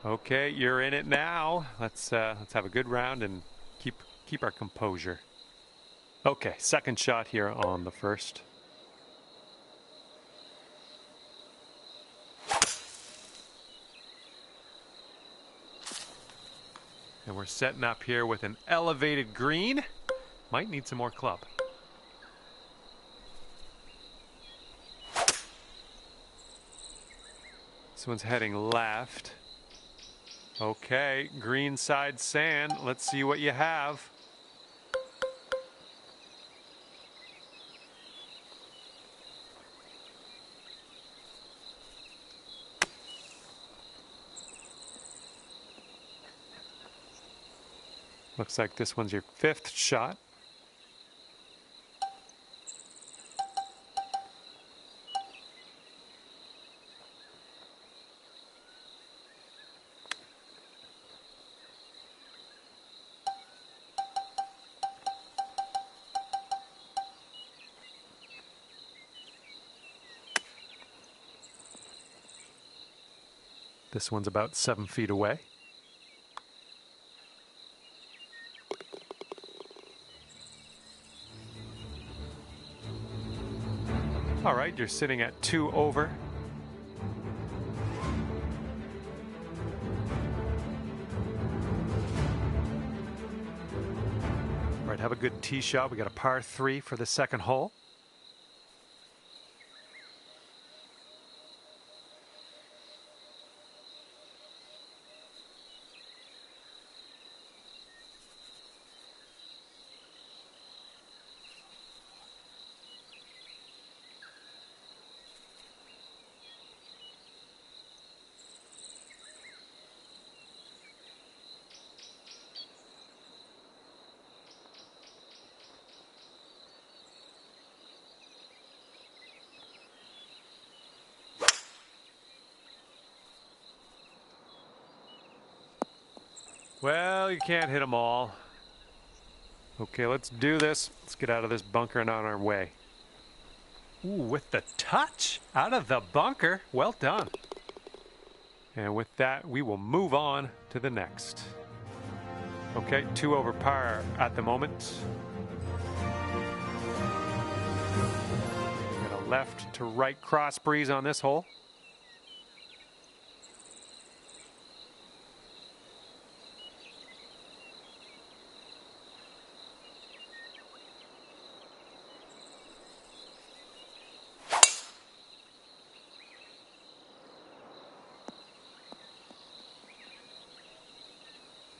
Okay, you're in it now. Let's have a good round and keep our composure. Okay, second shot here on the first. And we're setting up here with an elevated green. Might need some more club. This one's heading left. Okay, green side sand. Let's see what you have. Looks like this one's your fifth shot. This one's about 7 feet away. All right, you're sitting at 2 over. All right, have a good tee shot. We got a par 3 for the second hole. Well, you can't hit them all. Okay, let's do this. Let's get out of this bunker and on our way. Ooh, with the touch out of the bunker. Well done. And with that, we will move on to the next. Okay, 2 over par at the moment. Got a left to right cross breeze on this hole.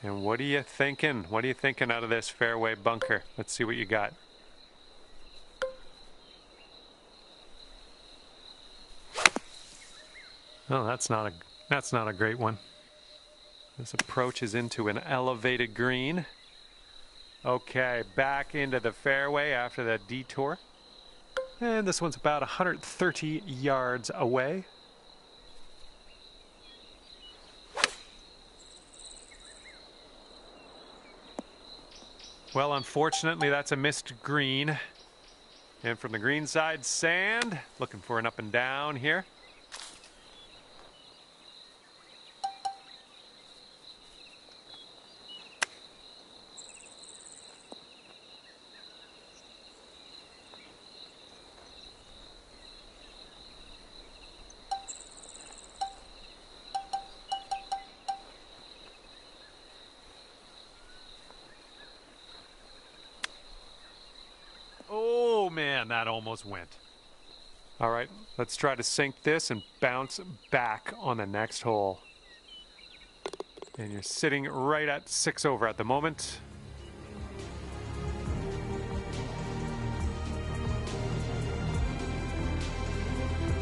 And what are you thinking? What are you thinking out of this fairway bunker? Let's see what you got. Oh, that's not a great one. This approach is into an elevated green. Okay, back into the fairway after the detour. And this one's about 130 yards away. Well, unfortunately, that's a missed green. And from the green side, sand. Looking for an up and down here. Oh man, that almost went. All right, let's try to sink this and bounce back on the next hole. And you're sitting right at 6 over at the moment.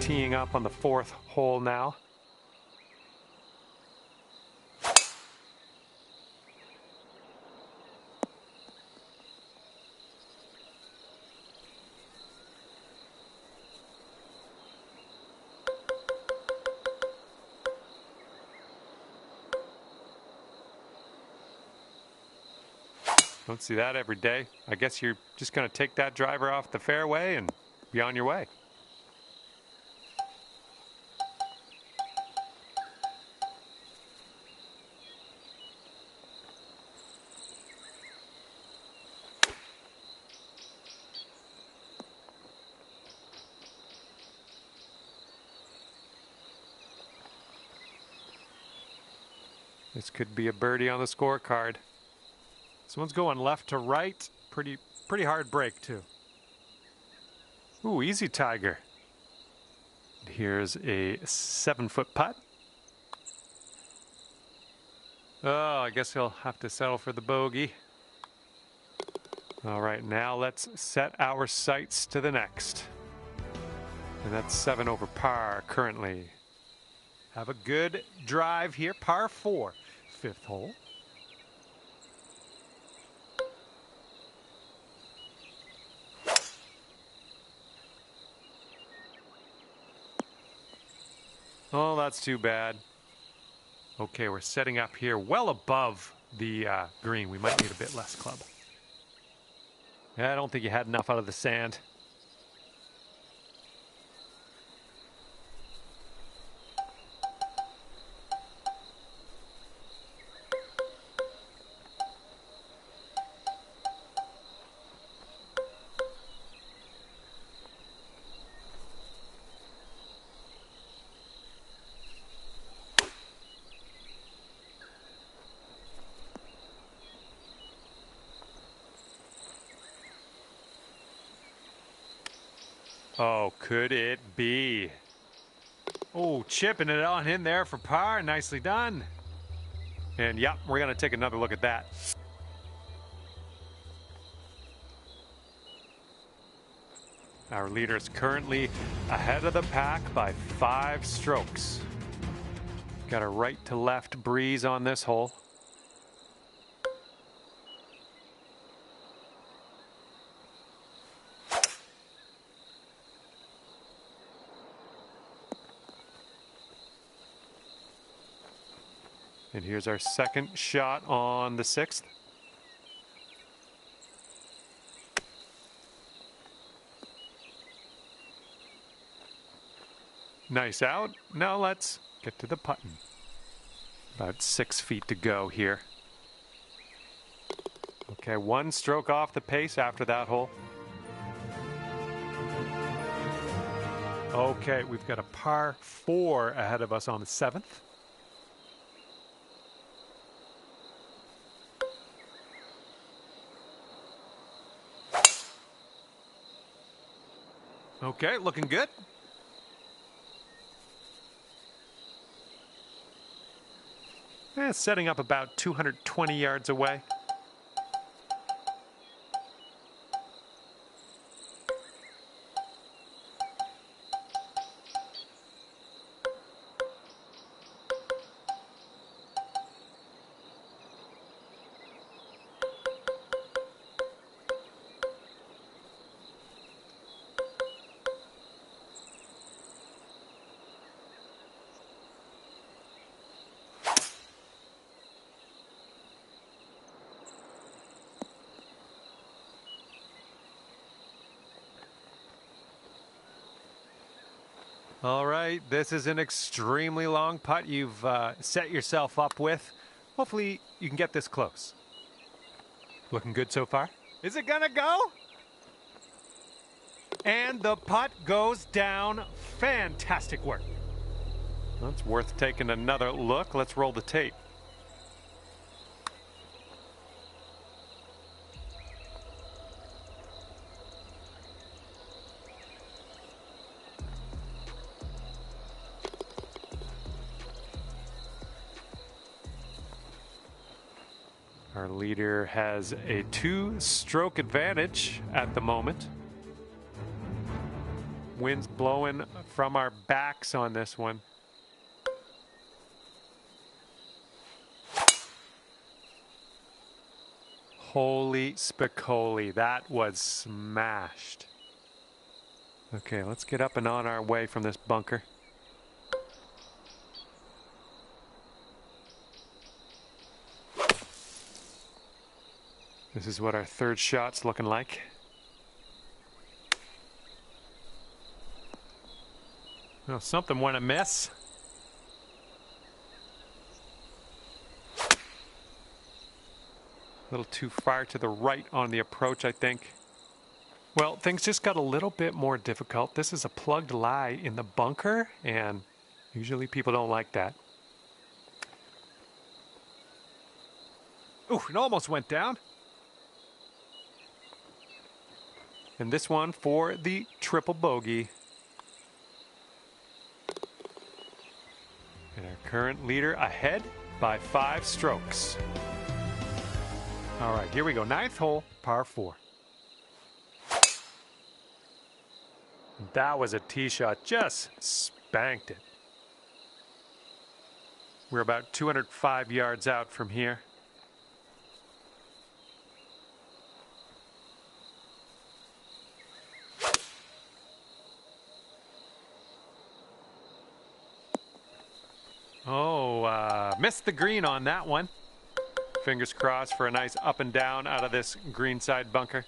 Teeing up on the 4th hole now. Don't see that every day. I guess you're just going to take that driver off the fairway and be on your way. This could be a birdie on the scorecard. This one's going left to right. Pretty hard break too. Ooh, easy Tiger. Here's a 7-foot putt. Oh, I guess he'll have to settle for the bogey. All right, now let's set our sights to the next. And that's 7 over par currently. Have a good drive here, par 4, 5th hole. Oh, that's too bad. Okay, we're setting up here well above the green. We might need a bit less club. Yeah, I don't think you had enough out of the sand. Oh, could it be? Oh, chipping it on in there for par. Nicely done. And yep, we're going to take another look at that. Our leader is currently ahead of the pack by 5 strokes. Got a right to left breeze on this hole. And here's our second shot on the 6th. Nice out. Now let's get to the putting. About 6 feet to go here. Okay, 1 stroke off the pace after that hole. Okay, we've got a par 4 ahead of us on the 7th. Okay, looking good. Setting up about 220 yards away. All right, this is an extremely long putt you've set yourself up with. Hopefully you can get this close. Looking good so far. Is it gonna go? And the putt goes down. Fantastic work. That's worth taking another look. Let's roll the tape. Our leader has a 2-stroke advantage at the moment. Wind's blowing from our backs on this one. Holy spicoli, that was smashed. Okay, let's get up and on our way from this bunker. This is what our third shot's looking like. Oh, something went amiss. A little too far to the right on the approach, I think. Well, things just got a little bit more difficult. This is a plugged lie in the bunker, and usually people don't like that. Ooh, it almost went down. And this one for the triple bogey. And our current leader ahead by 5 strokes. All right, here we go. 9th hole, par 4. That was a tee shot. Just spanked it. We're about 205 yards out from here. Oh, missed the green on that one. Fingers crossed for a nice up and down out of this greenside bunker.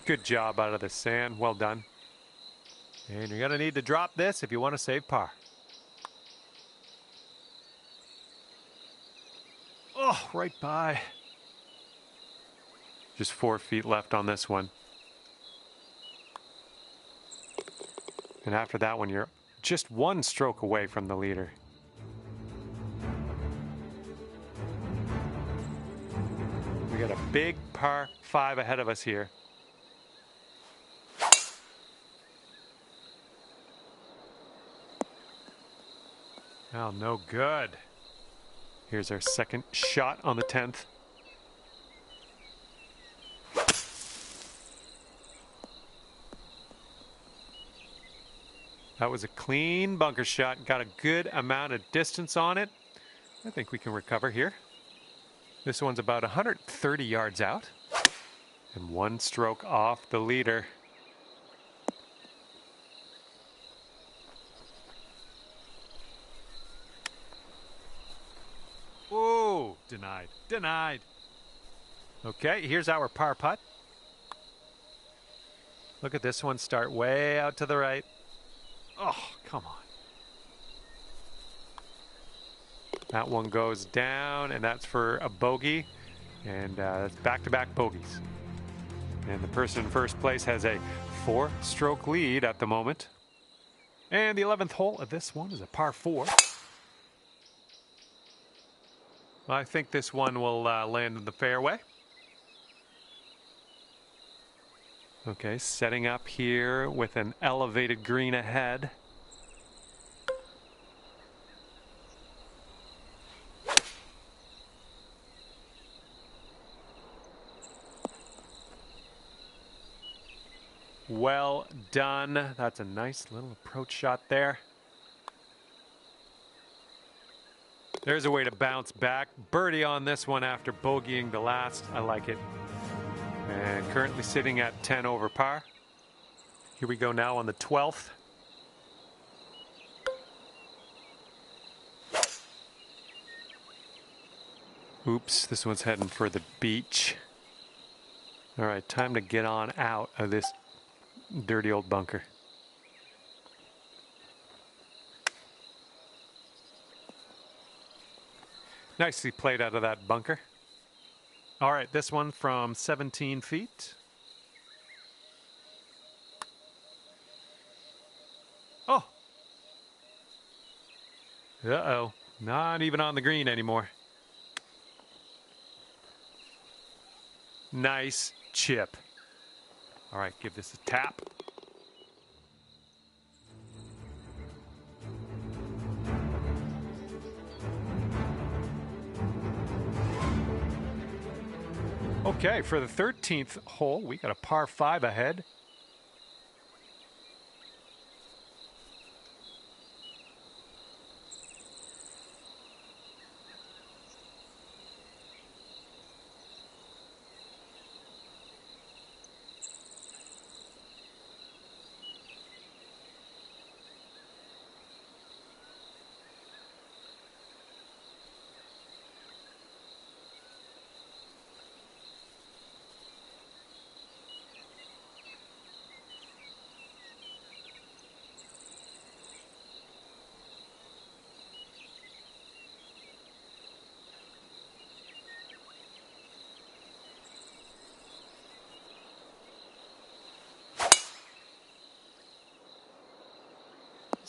Good job out of the sand. Well done. And you're going to need to drop this if you want to save par. Oh, right by. Just 4 feet left on this one. And after that one, you're just 1 stroke away from the leader. We got a big par 5 ahead of us here. Oh, no good. Here's our second shot on the 10th. That was a clean bunker shot. Got a good amount of distance on it. I think we can recover here. This one's about 130 yards out. And 1 stroke off the leader. Ooh, denied, denied. Okay, here's our par putt. Look at this one start way out to the right. Oh, come on. That one goes down, and that's for a bogey. And that's back-to-back bogeys. And the person in first place has a 4-stroke lead at the moment. And the 11th hole of this one is a par 4. I think this one will land in the fairway. Okay, setting up here with an elevated green ahead. Well done. That's a nice little approach shot there. There's a way to bounce back. Birdie on this one after bogeying the last. I like it. And currently sitting at 10 over par. Here we go now on the 12th. Oops, this one's heading for the beach. All right, time to get on out of this dirty old bunker. Nicely played out of that bunker. All right, this one from 17 feet. Oh. Uh-oh. Not even on the green anymore. Nice chip. All right, give this a tap. Okay, for the 13th hole, we got a par 5 ahead.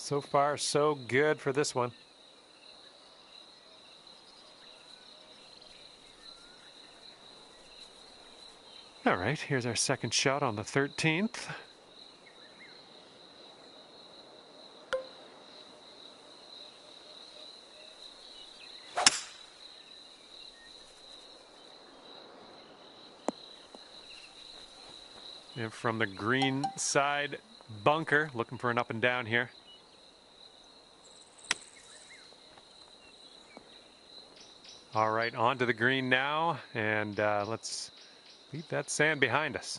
So far, so good for this one. All right, here's our second shot on the 13th. And from the green side bunker, looking for an up and down here. All right, on to the green now, and let's leave that sand behind us.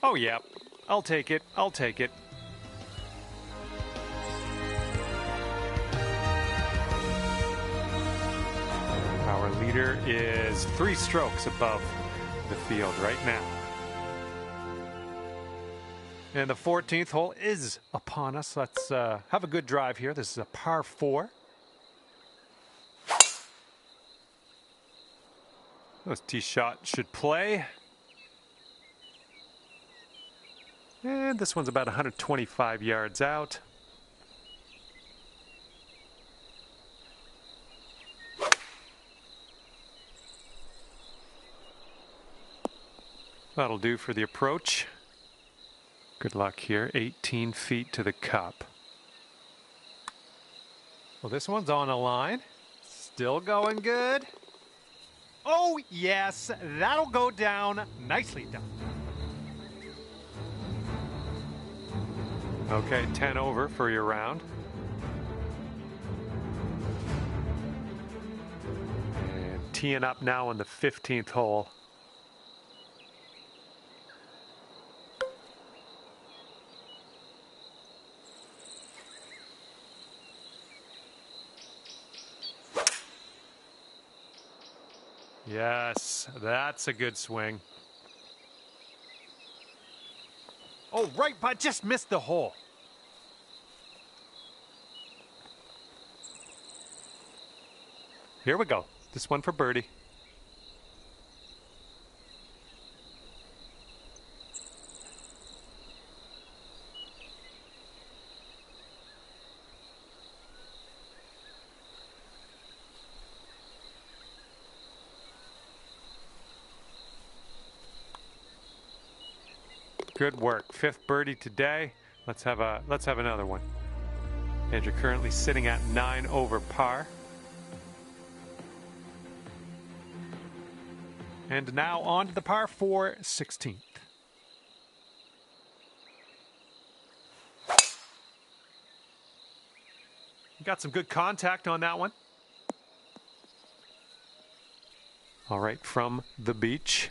Oh, yeah, I'll take it. I'll take it. Our leader is 3 strokes above the field right now. And the 14th hole is upon us. Let's have a good drive here. This is a par 4. This tee shot should play. And this one's about 125 yards out. That'll do for the approach. Good luck here. 18 feet to the cup. Well, this one's on a line. Still going good. Oh, yes. That'll go down. Nicely done. Okay, 10 over for your round. And teeing up now on the 15th hole. Yes, that's a good swing. Oh, right, but just missed the hole. Here we go. This one for birdie. Good work. 5th birdie today. Let's have another one. And you're currently sitting at 9 over par. And now on to the par 4 16th. Got some good contact on that one. All right, from the beach.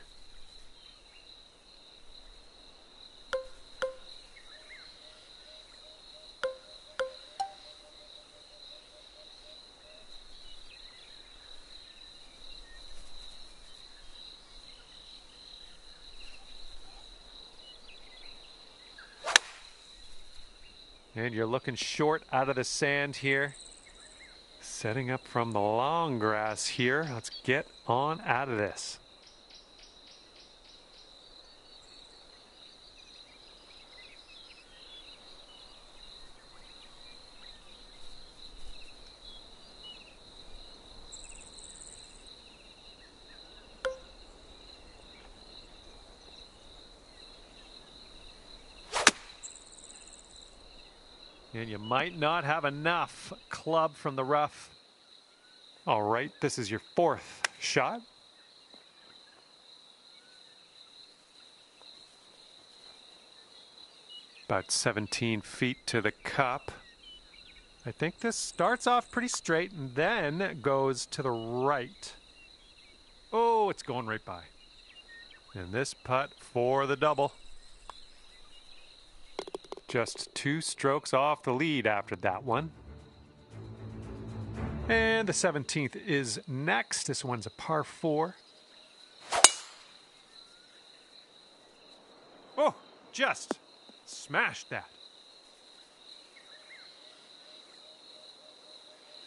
And you're looking short out of the sand here. Setting up from the long grass here. Let's get on out of this. And you might not have enough club from the rough. All right, this is your 4th shot. About 17 feet to the cup. I think this starts off pretty straight and then goes to the right. Oh, it's going right by. And this putt for the double. Just 2 strokes off the lead after that one. And the 17th is next. This one's a par 4. Oh, just smashed that.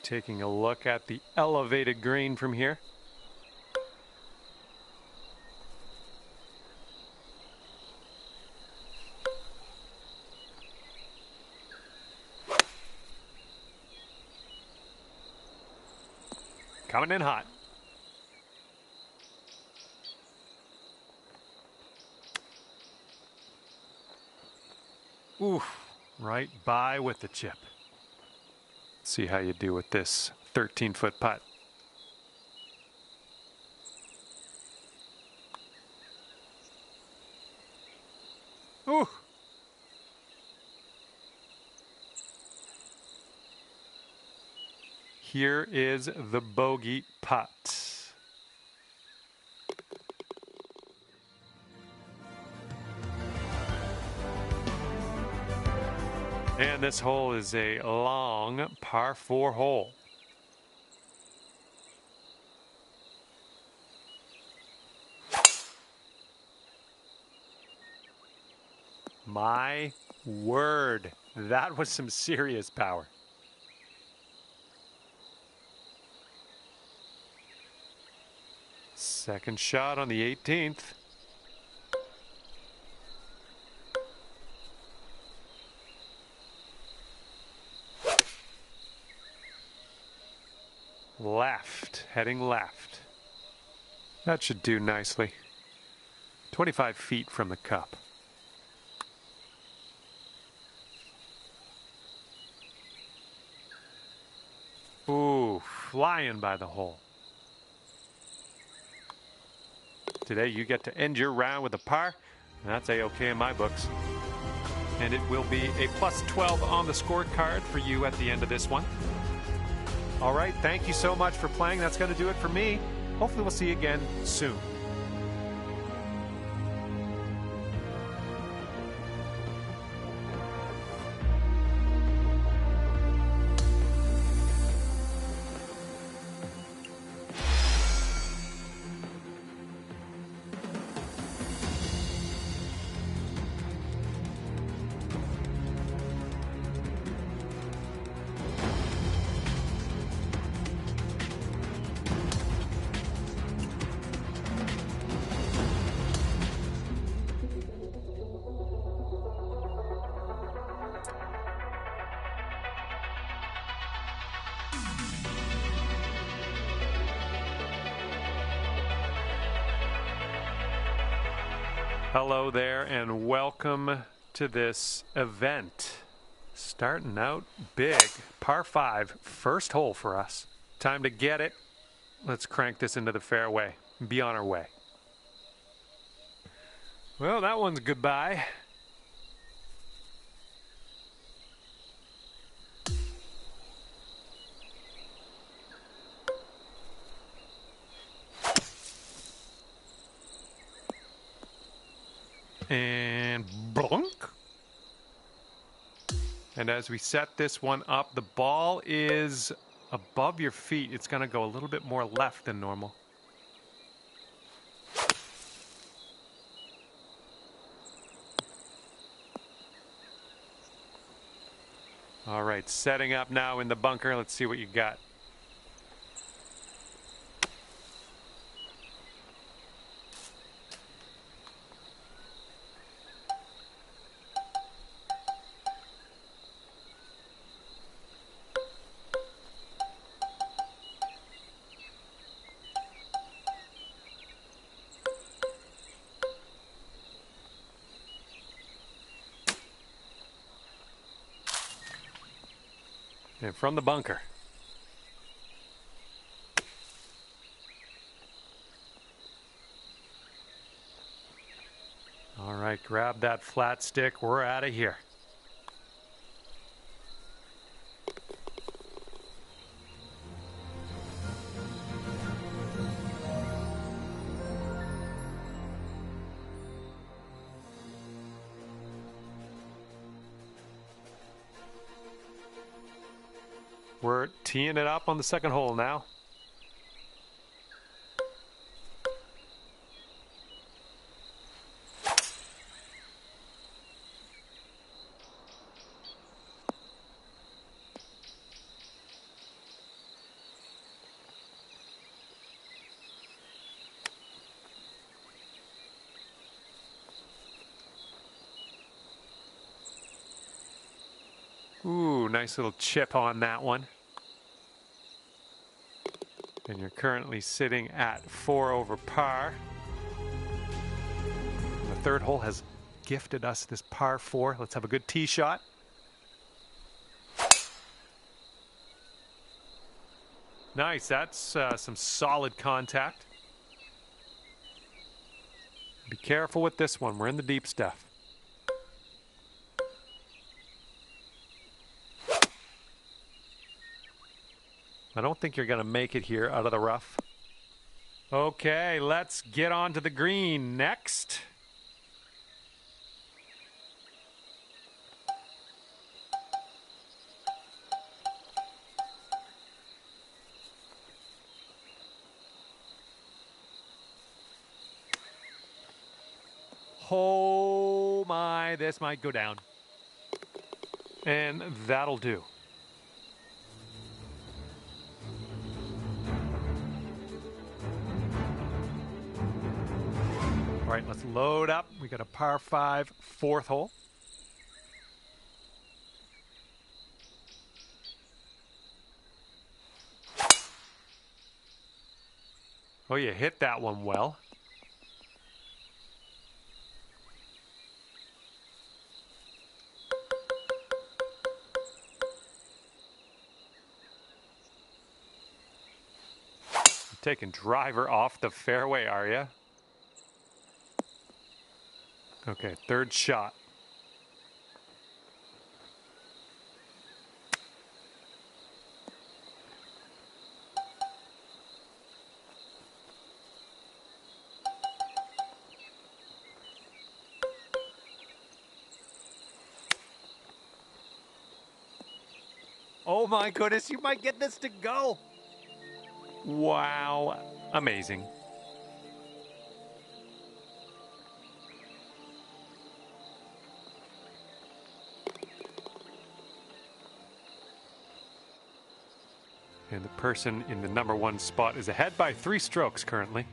Taking a look at the elevated green from here. Coming in hot. Oof, right by with the chip. See how you do with this 13-foot putt. Ooh. Here is the bogey putt. And this hole is a long par 4 hole. My word, that was some serious power. Second shot on the 18th. Left, heading left. That should do nicely. 25 feet from the cup. Ooh, flying by the hole. Today you get to end your round with a par, and that's A-okay in my books. And it will be a plus 12 on the scorecard for you at the end of this one. All right, thank you so much for playing. That's going to do it for me. Hopefully we'll see you again soon. Hello there and welcome to this event. Starting out big. Par 5, first hole for us. Time to get it. Let's crank this into the fairway and be on our way. Well, that one's goodbye. And blunk. And as we set this one up, the ball is above your feet. It's going to go a little bit more left than normal. All right, setting up now in the bunker. Let's see what you got. And from the bunker. All right, grab that flat stick. We're out of here. We're teeing it up on the second hole now. Ooh, nice little chip on that one. And you're currently sitting at 4 over par. And the third hole has gifted us this par 4. Let's have a good tee shot. Nice, that's some solid contact. Be careful with this one, we're in the deep stuff. I don't think you're going to make it here out of the rough. Okay, let's get on to the green next. Oh my, this might go down. And that'll do. All right, let's load up. We got a par 5, 4th hole. Oh, you hit that one well. Taking driver off the fairway, are you? Okay, third shot. Oh my goodness, you might get this to go. Wow, amazing. And the person in the number 1 spot is ahead by 3 strokes currently.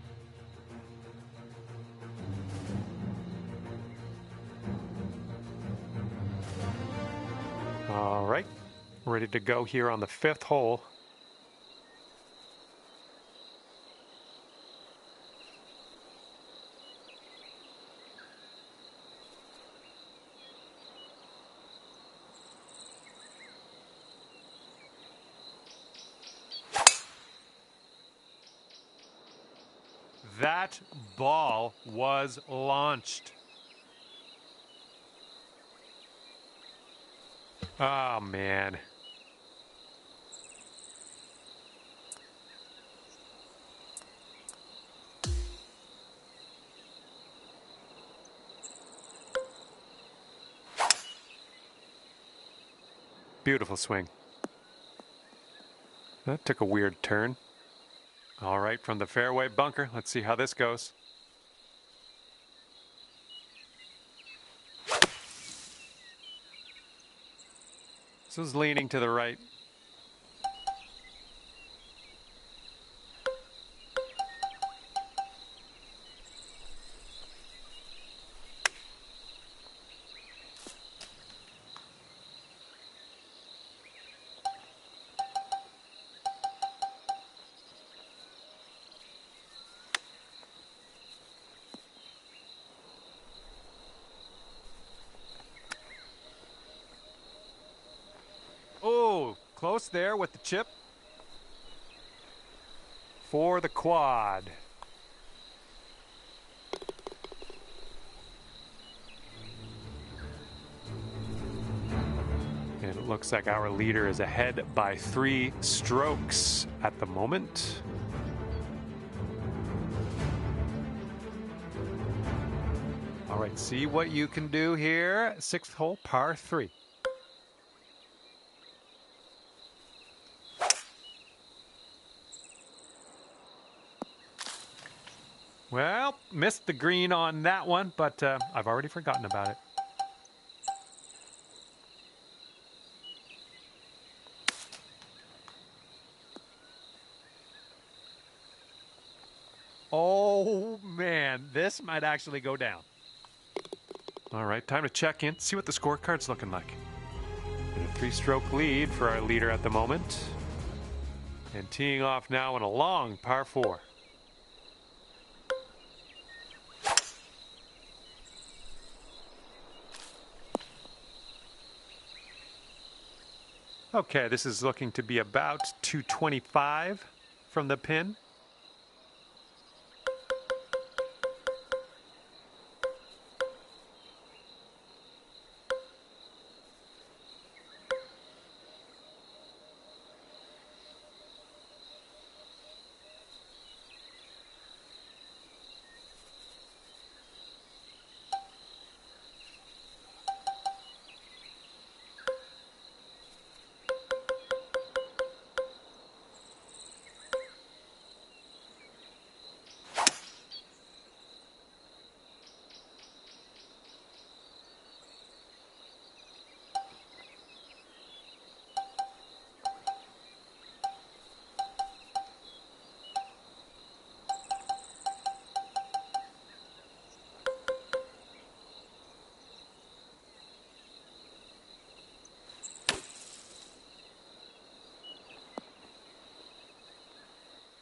All right, ready to go here on the 5th hole. That ball was launched. Oh, man. Beautiful swing. That took a weird turn. All right, from the fairway bunker, let's see how this goes. This is leaning to the right. Oh, close there with the chip. For the quad. And it looks like our leader is ahead by 3 strokes at the moment. All right, see what you can do here. 6th hole, par 3. Well, missed the green on that one, but I've already forgotten about it. Oh, man, this might actually go down. All right, time to check in, see what the scorecard's looking like. And a 3-stroke lead for our leader at the moment. And teeing off now on a long par 4. Okay, this is looking to be about 225 from the pin.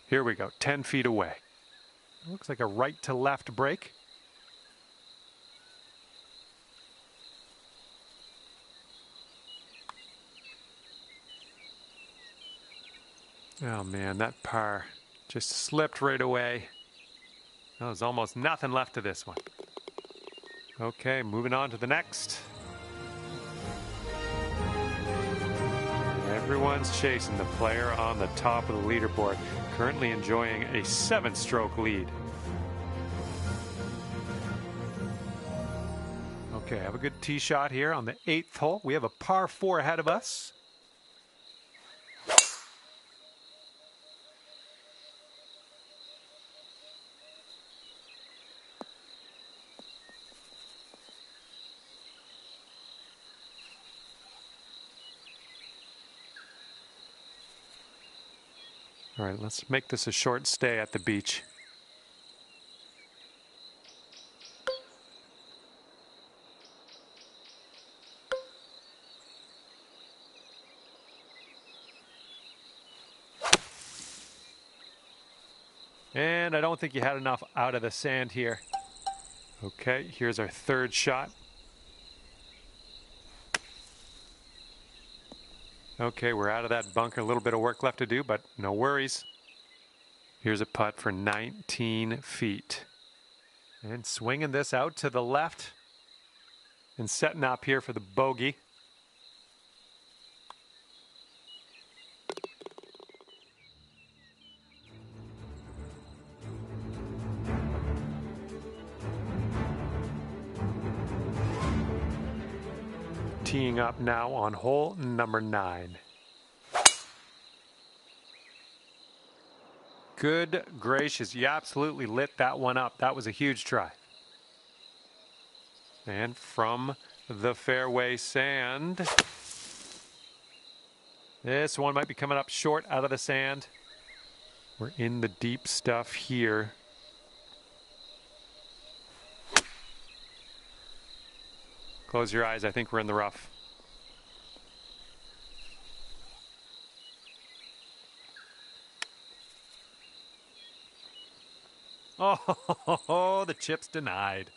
Here we go, 10 feet away. Looks like a right to left break. Oh man, that par just slipped right away. There's almost nothing left to this one. Okay, moving on to the next. Everyone's chasing the player on the top of the leaderboard, currently enjoying a 7-stroke lead. Okay, have a good tee shot here on the 8th hole. We have a par 4 ahead of us. All right, let's make this a short stay at the beach. And I don't think you had enough out of the sand here. Okay, here's our 3rd shot. Okay, we're out of that bunker. A little bit of work left to do, but no worries. Here's a putt for 19 feet. And swinging this out to the left and setting up here for the bogey. Teeing up now on hole number 9. Good gracious, you absolutely lit that one up. That was a huge try. And from the fairway sand, this one might be coming up short out of the sand. We're in the deep stuff here. Close your eyes, I think we're in the rough. Oh, the chip's denied.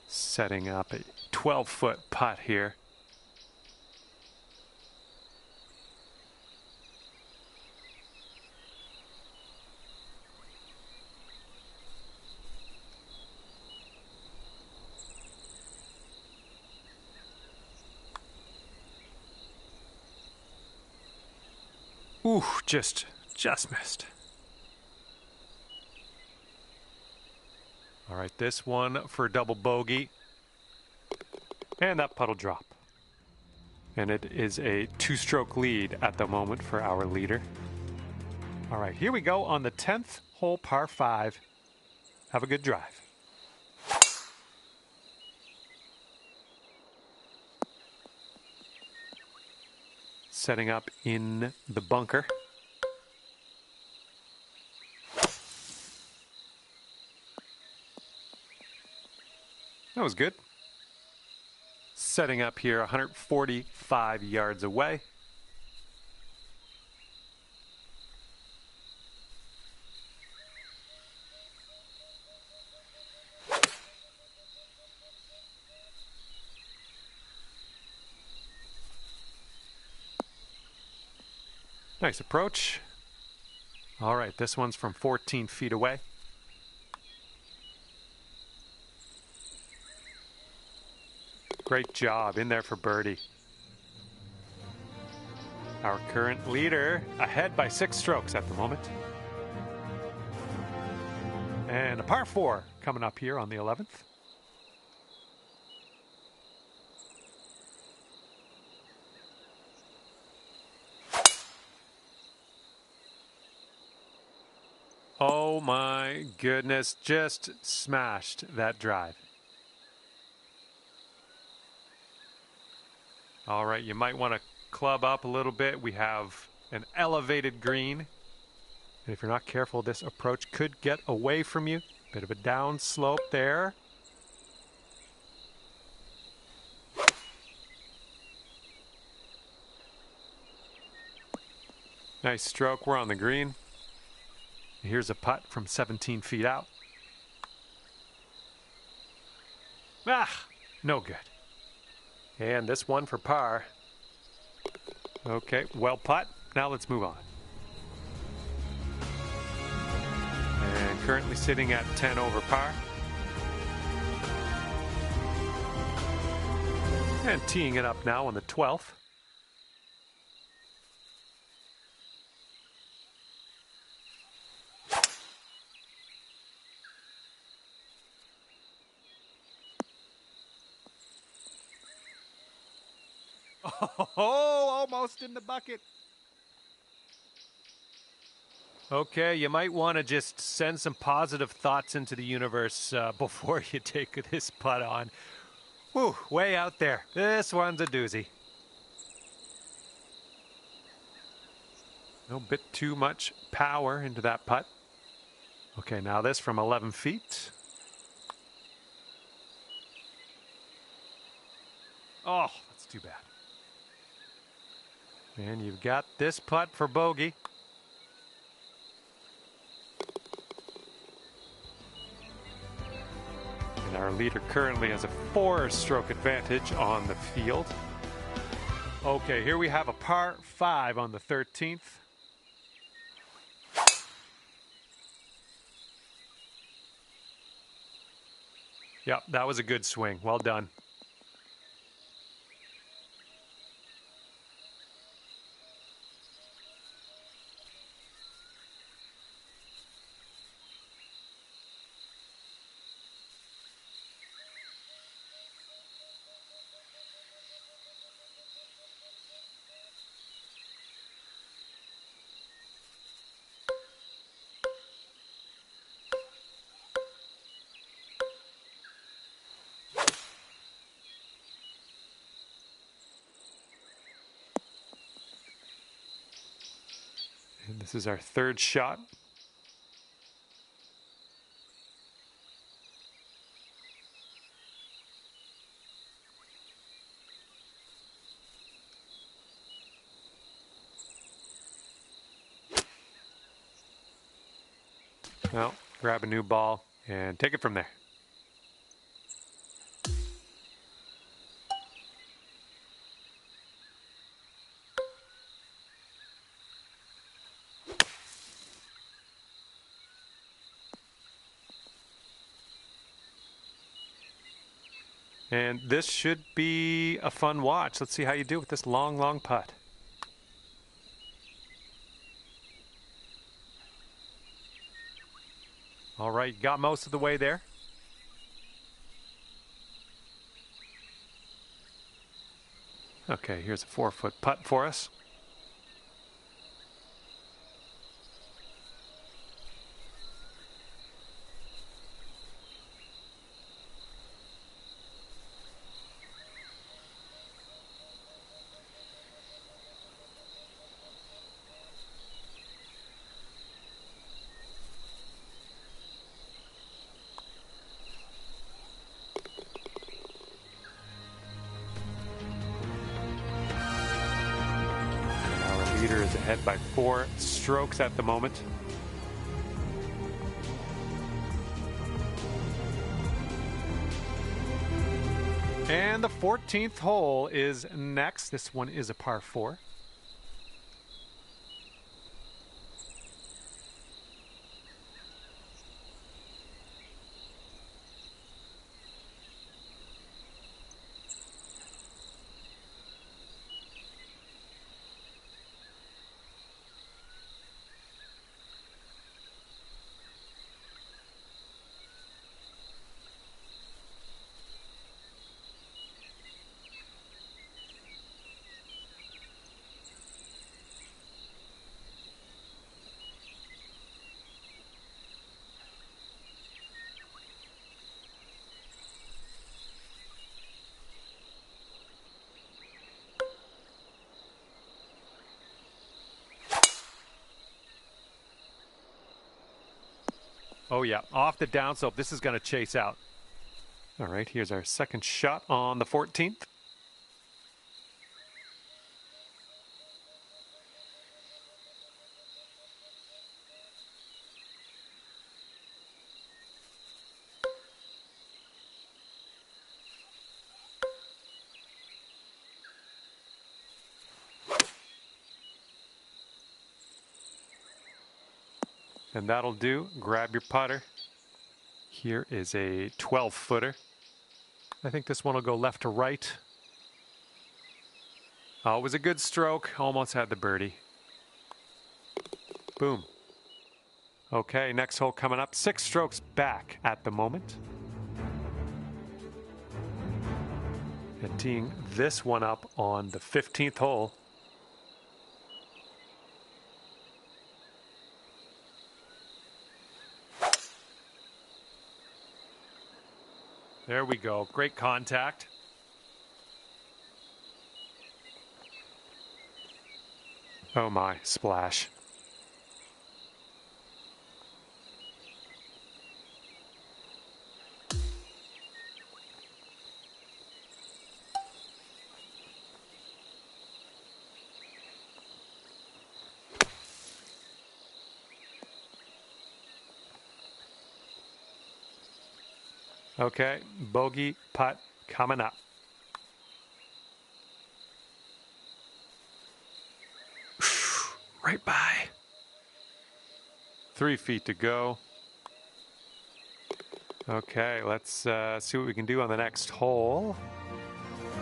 Setting up a 12-foot putt here. Ooh, just missed. All right, this one for double bogey. And that putt'll drop. And it is a 2-stroke lead at the moment for our leader. All right, here we go on the 10th hole, par 5. Have a good drive. Setting up in the bunker. That was good. Setting up here 145 yards away. Nice approach. All right, this one's from 14 feet away. Great job, in there for birdie. Our current leader ahead by 6 strokes at the moment. And a par 4 coming up here on the 11th. Oh my goodness, just smashed that drive. All right, you might want to club up a little bit. We have an elevated green. And if you're not careful, this approach could get away from you. Bit of a down slope there. Nice stroke. We're on the green. Here's a putt from 17 feet out. Ah, no good. And this one for par. Okay, well putt. Now let's move on. And currently sitting at 10 over par. And teeing it up now on the 12th. Oh, almost in the bucket. Okay, you might want to just send some positive thoughts into the universe before you take this putt on. Whew, way out there. This one's a doozy. A bit too much power into that putt. Okay, now this from 11 feet. Oh, that's too bad. And you've got this putt for bogey. And our leader currently has a 4-stroke advantage on the field. Okay, here we have a par 5 on the 13th. Yep, that was a good swing. Well done. And this is our 3rd shot. Well, grab a new ball and take it from there. And this should be a fun watch. Let's see how you do with this long, long putt. All right, got most of the way there. Okay, here's a 4-foot putt for us. Leader is ahead by 4 strokes at the moment. And the 14th hole is next. This one is a par 4. Oh yeah, off the downslope. This is going to chase out. All right, here's our second shot on the 14th. And that'll do. Grab your putter. Here is a 12-footer. I think this one will go left to right. Oh, it was a good stroke. Almost had the birdie. Boom. Okay, next hole coming up. 6 strokes back at the moment. And teeing this one up on the 15th hole. There we go. Great contact. Oh my, splash. Okay, bogey putt coming up. Right by. 3 feet to go. Okay, let's see what we can do on the next hole.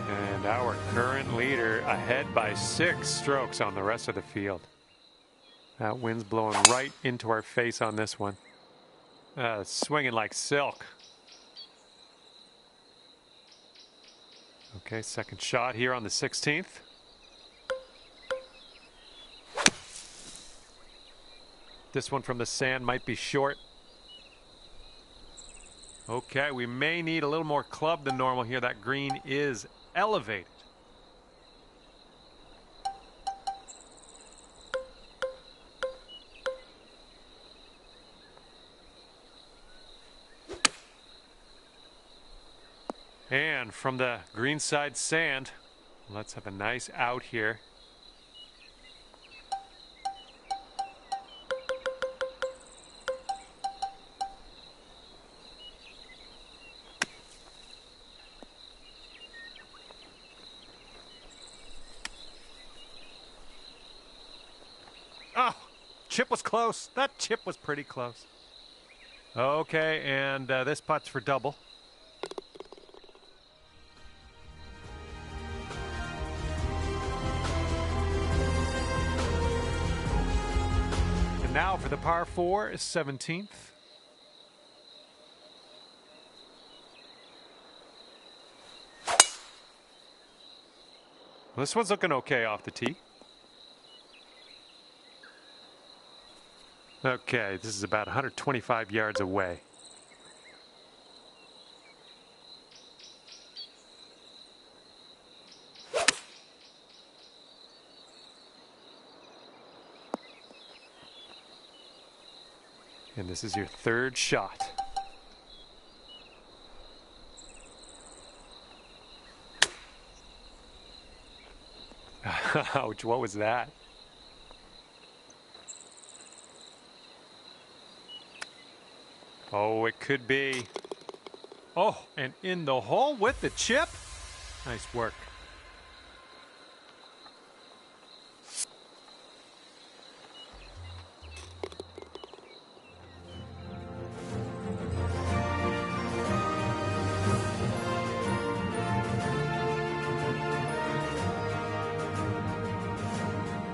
And our current leader ahead by 6 strokes on the rest of the field. That wind's blowing right into our face on this one. Swinging like silk. Okay, second shot here on the 16th. This one from the sand might be short. Okay, we may need a little more club than normal here. That green is elevated. And from the greenside sand, let's have a nice out here. Oh, chip was close. That chip was pretty close. Okay, and this putt's for double. And now for the par 4, 17th. Well, this one's looking okay off the tee. Okay, this is about 125 yards away. And this is your third shot. Ouch, what was that? Oh, it could be. Oh, and in the hole with the chip. Nice work.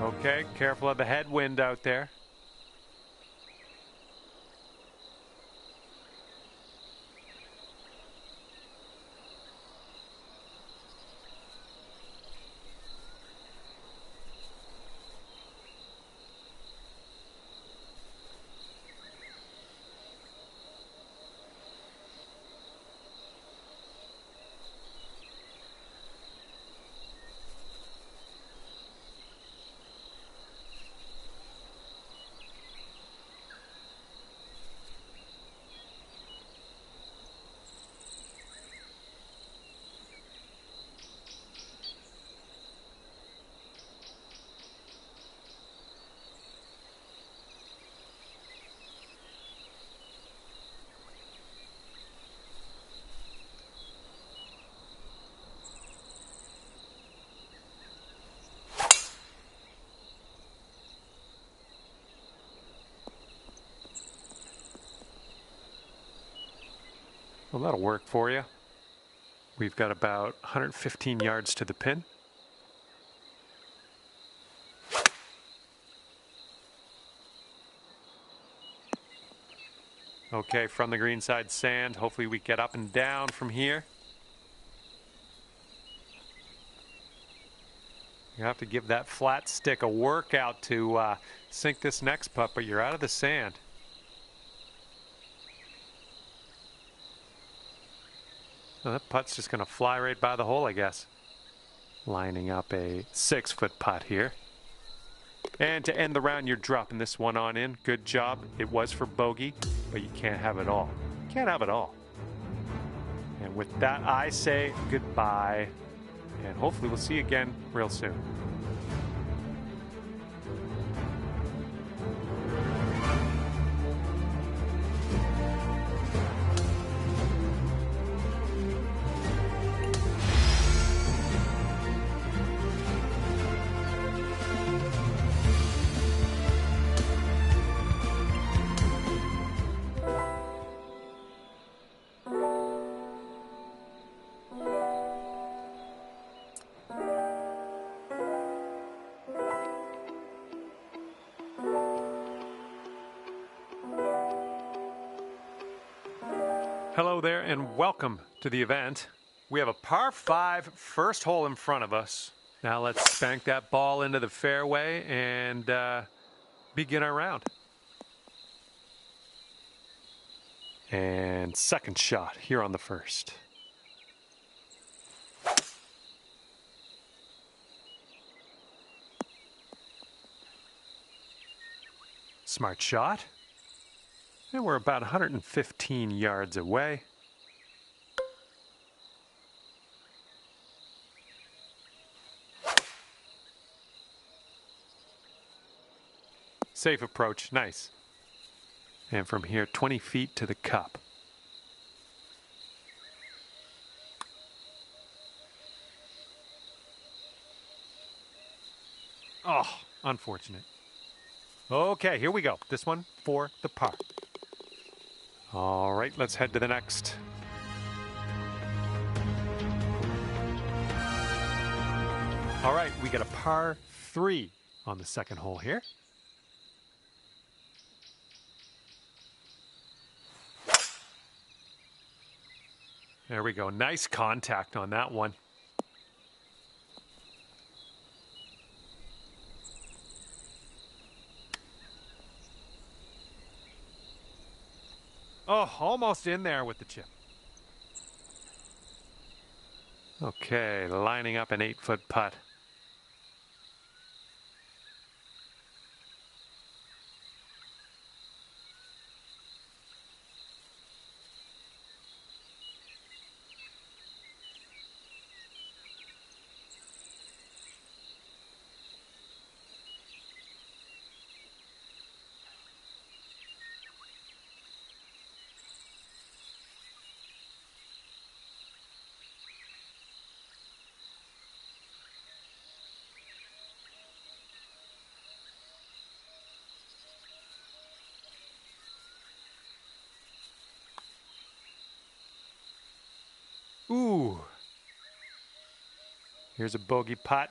Okay, careful of the headwind out there. Well, that'll work for you. We've got about 115 yards to the pin. Okay, from the green side sand. Hopefully we get up and down from here. You have to give that flat stick a workout to sink this next putt, but you're out of the sand. Well, that putt's just going to fly right by the hole, I guess. Lining up a 6-foot putt here. And to end the round, you're dropping this one on in. Good job. It was for bogey, but you can't have it all. Can't have it all. And with that, I say goodbye. And hopefully we'll see you again real soon. Hello there and welcome to the event. We have a par 5 first hole in front of us. Now let's spank that ball into the fairway and begin our round. And second shot here on the first. Smart shot. And we're about 115 yards away. Safe approach, nice. And from here, 20 feet to the cup. Oh, unfortunate. Okay, here we go. This one for the par. All right, let's head to the next. All right, we got a par 3 on the second hole here. There we go. Nice contact on that one. Oh, almost in there with the chip. Okay, lining up an 8-foot putt. Ooh. Here's a bogey putt.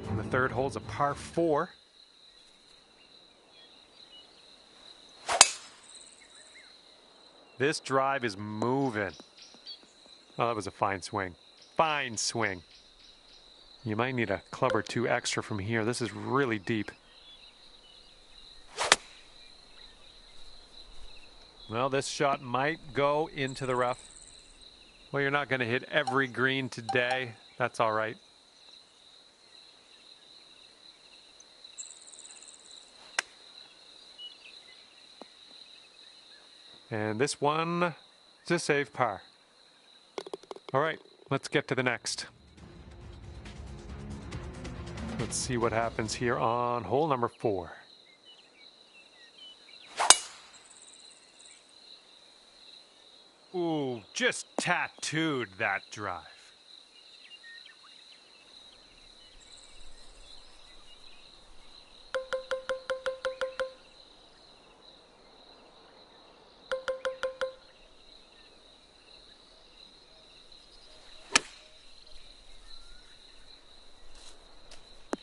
And the third hole's a par 4. This drive is moving. Oh, that was a fine swing. Fine swing. You might need a club or two extra from here. This is really deep. Well, this shot might go into the rough. Well, you're not going to hit every green today. That's all right. And this one is a safe par. All right, let's get to the next. Let's see what happens here on hole number 4. Ooh, just tattooed that drive.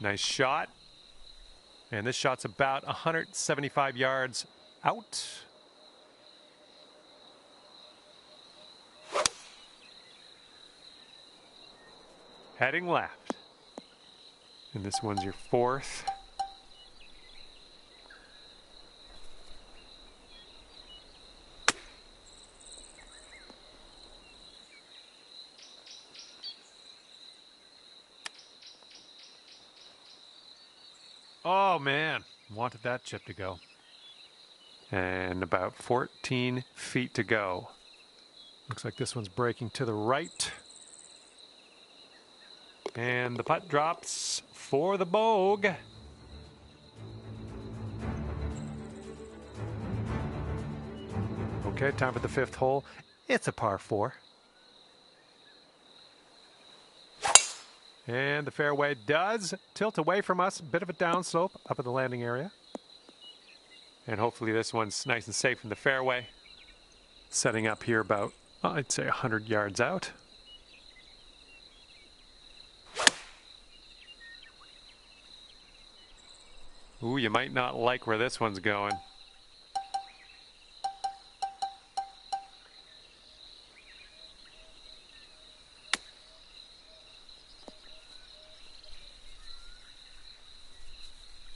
Nice shot. And this shot's about 175 yards out. Heading left. And this one's your fourth. Oh man, wanted that chip to go. And about 14 feet to go. Looks like this one's breaking to the right. And the putt drops for the bogey. Okay, time for the fifth hole. It's a par 4. And the fairway does tilt away from us. A bit of a downslope up at the landing area. And hopefully this one's nice and safe in the fairway. Setting up here about, I'd say 100 yards out. Ooh, you might not like where this one's going.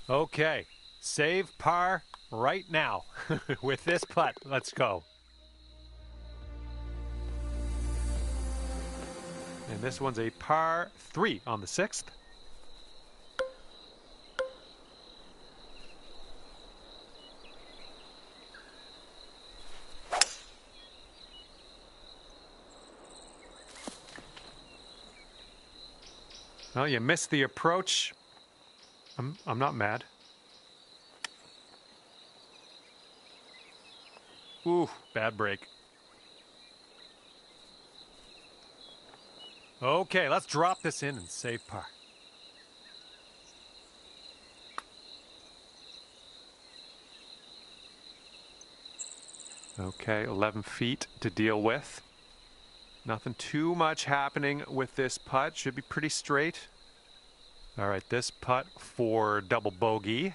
Okay, save par right now with this putt. Let's go. And this one's a par 3 on the 6th. Well, you missed the approach. I'm not mad. Ooh, bad break. Okay, let's drop this in and save par. Okay, 11 feet to deal with. Nothing too much happening with this putt. Should be pretty straight. All right, this putt for double bogey.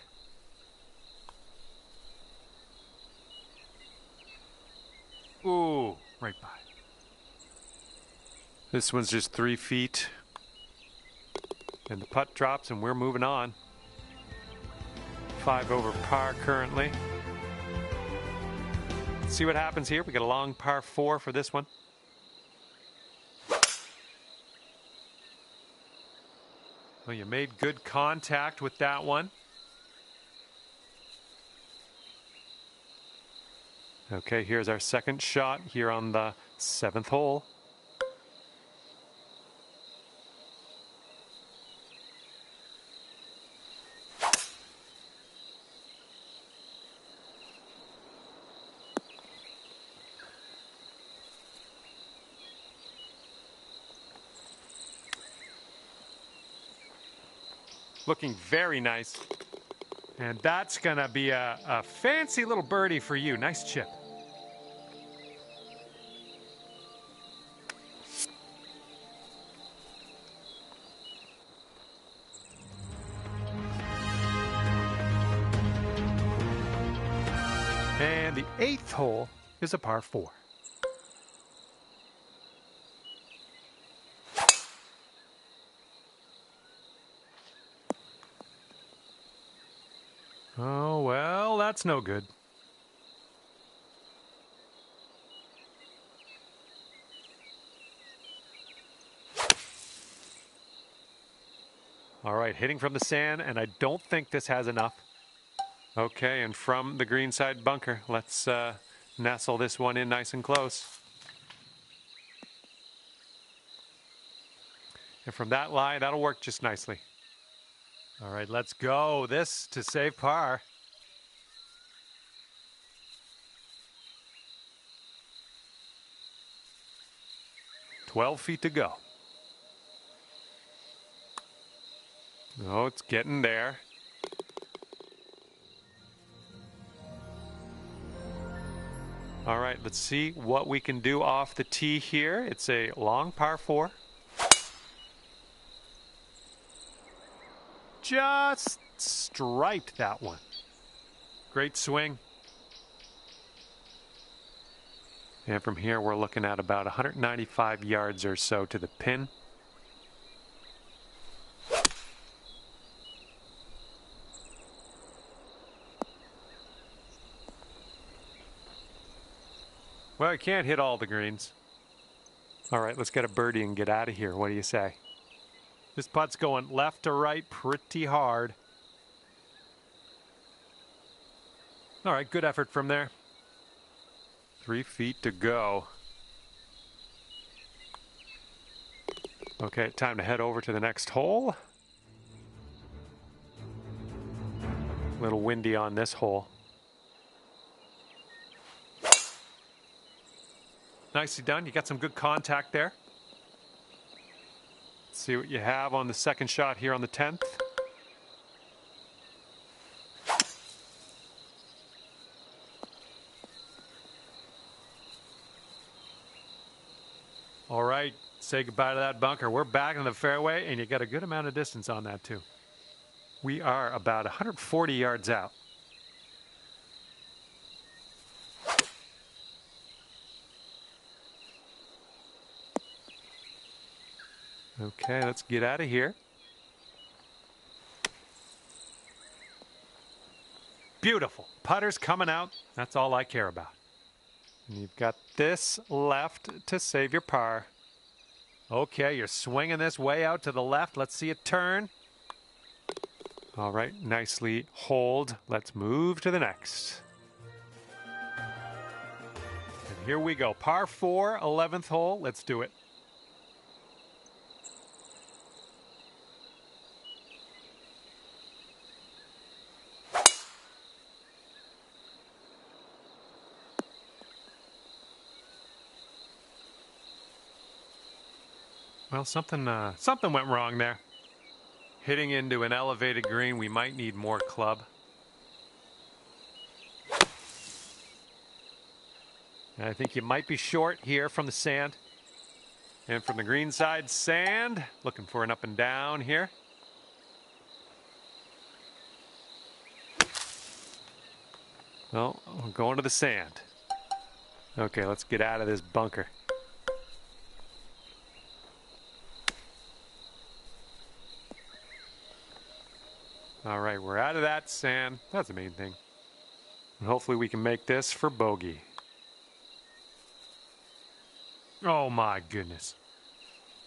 Ooh, right by. This one's just 3 feet. And the putt drops and we're moving on. 5 over par currently. Let's see what happens here. We got a long par 4 for this one. Well, you made good contact with that one. Okay, here's our second shot here on the 7th hole. Looking very nice. And that's gonna be a fancy little birdie for you. Nice chip. And the 8th hole is a par 4. Oh, well, that's no good. All right, hitting from the sand, and I don't think this has enough. Okay, and from the greenside bunker, let's nestle this one in nice and close. And from that lie, that'll work just nicely. All right, let's go. This to save par. "12 feet to go. Oh, it's getting there. All right, let's see what we can do off the tee here. It's a long par 4. just striped that one. Great swing. And from here, we're looking at about 195 yards or so to the pin. Well, you can't hit all the greens. All right, let's get a birdie and get out of here. What do you say? This putt's going left to right pretty hard. All right, good effort from there. 3 feet to go. Okay, time to head over to the next hole. A little windy on this hole. Nicely done. You got some good contact there. Let's see what you have on the second shot here on the 10th. All right, say goodbye to that bunker. We're back in the fairway, and you got a good amount of distance on that too. We are about 140 yards out. Okay, let's get out of here. Beautiful. Putter's coming out. That's all I care about. And you've got this left to save your par. Okay, you're swinging this way out to the left. Let's see it turn. All right, nicely hold. Let's move to the next. And here we go. Par 4, 11th hole. Let's do it. Well, something went wrong there. Hitting into an elevated green, we might need more club. And I think you might be short here from the sand. And from the green side, sand. Looking for an up and down here. Well, we're going to the sand. Okay, let's get out of this bunker. All right, we're out of that sand. That's the main thing. And hopefully we can make this for bogey. Oh my goodness.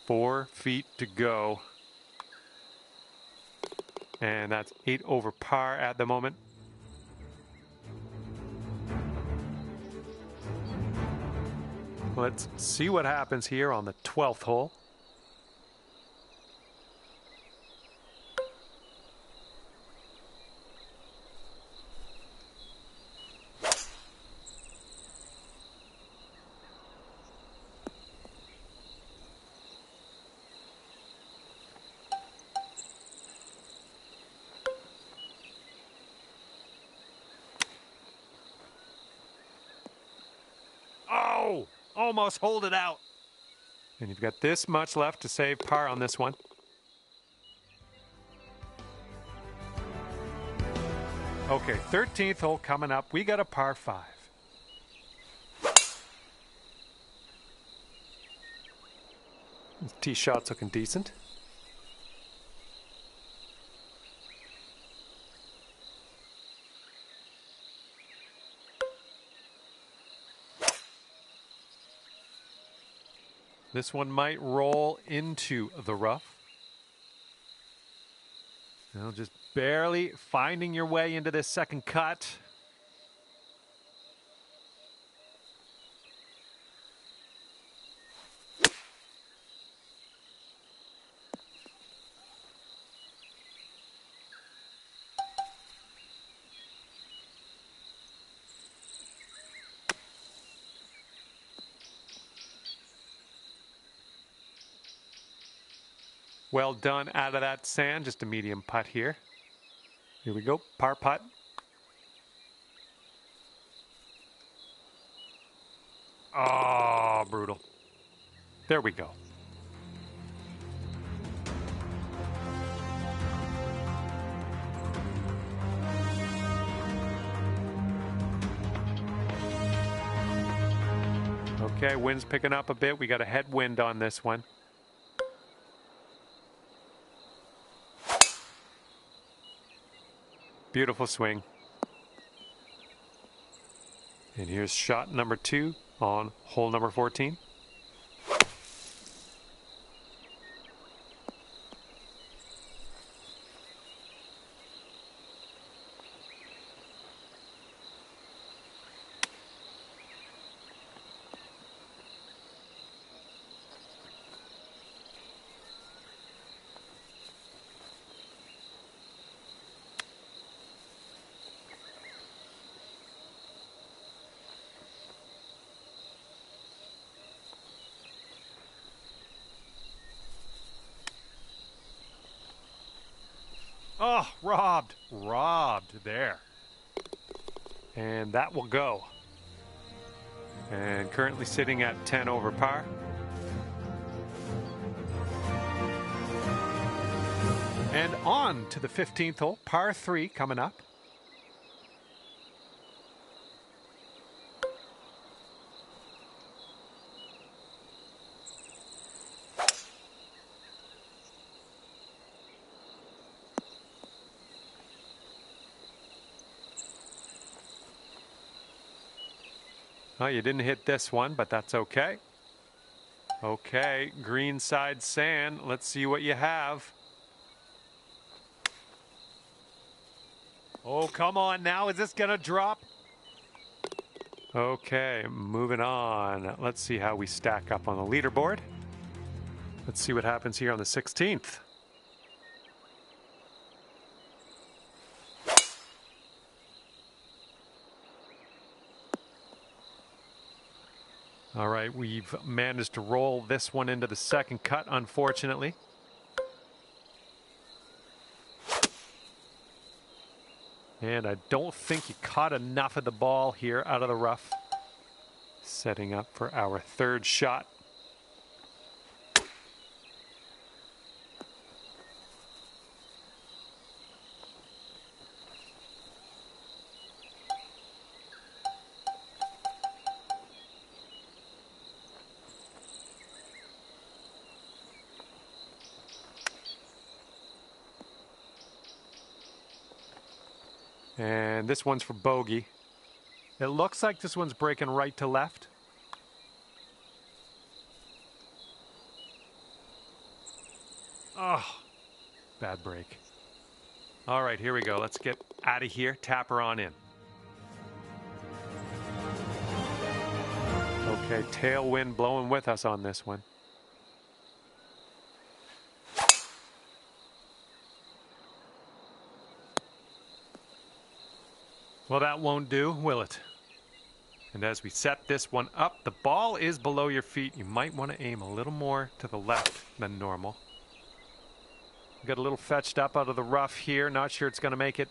4 feet to go. And that's 8 over par at the moment. Let's see what happens here on the 12th hole. Oh, almost hold it out. And you've got this much left to save par on this one. Okay, 13th hole coming up. We got a par 5. Tee shot's looking decent. This one might roll into the rough. Now just barely finding your way into this second cut. Well done out of that sand. Just a medium putt here. Here we go. Par putt. Oh, brutal. There we go. Okay, wind's picking up a bit. We got a headwind on this one. Beautiful swing. And here's shot number 2 on hole number 14. Oh, robbed there. And that will go. And currently sitting at 10 over par. And on to the 15th hole, par 3 coming up. Oh, you didn't hit this one, but that's okay. Okay, green side sand. Let's see what you have. Oh, come on now. Is this going to drop? Okay, moving on. Let's see how we stack up on the leaderboard. Let's see what happens here on the 16th. All right, we've managed to roll this one into the second cut, unfortunately. And I don't think you caught enough of the ball here out of the rough. Setting up for our third shot. And this one's for bogey. It looks like this one's breaking right to left. Oh, bad break. All right, here we go. Let's get out of here. Tap her on in. Okay, tailwind blowing with us on this one. Well, that won't do, will it? And as we set this one up, the ball is below your feet. You might want to aim a little more to the left than normal. Got a little fetched up out of the rough here. Not sure it's going to make it.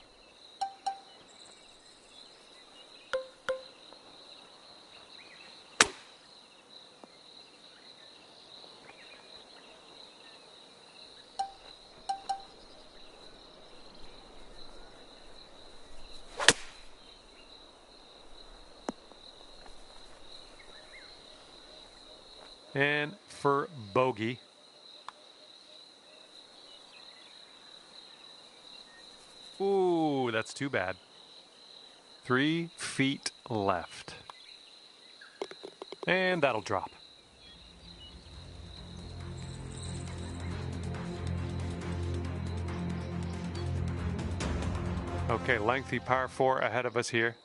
And for bogey. Ooh, that's too bad. 3 feet left. And that'll drop. Okay, lengthy par 4 ahead of us here.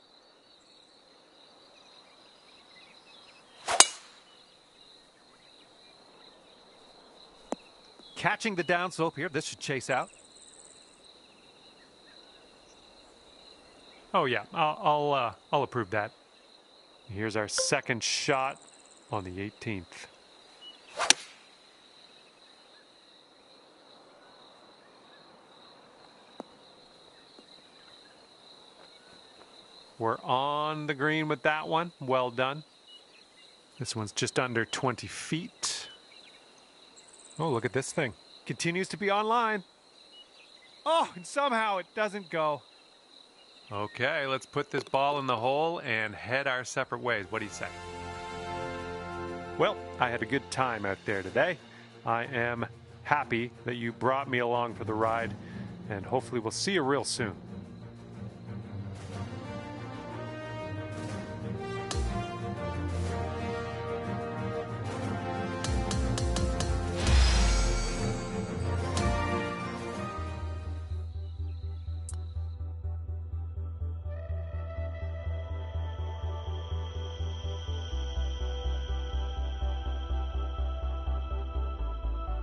Catching the downslope here. This should chase out. Oh yeah, I'll approve that. Here's our second shot on the 18th. We're on the green with that one. Well done. This one's just under 20 feet. Oh, look at this thing. Continues to be online. Oh, and somehow it doesn't go. Okay, let's put this ball in the hole and head our separate ways. What do you say? Well, I had a good time out there today. I am happy that you brought me along for the ride, and hopefully we'll see you real soon.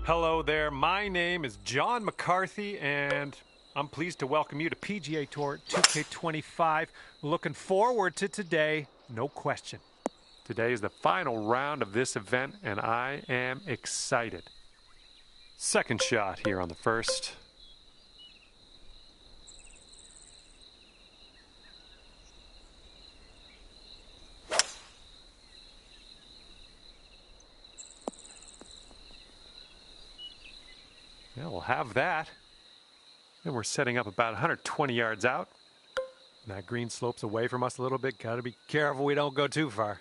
Hello there, my name is John McCarthy, and I'm pleased to welcome you to PGA Tour 2K25. Looking forward to today, no question. Today is the final round of this event, and I am excited. Second shot here on the first. Yeah, we'll have that. And we're setting up about 120 yards out. And that green slopes away from us a little bit. Got to be careful we don't go too far.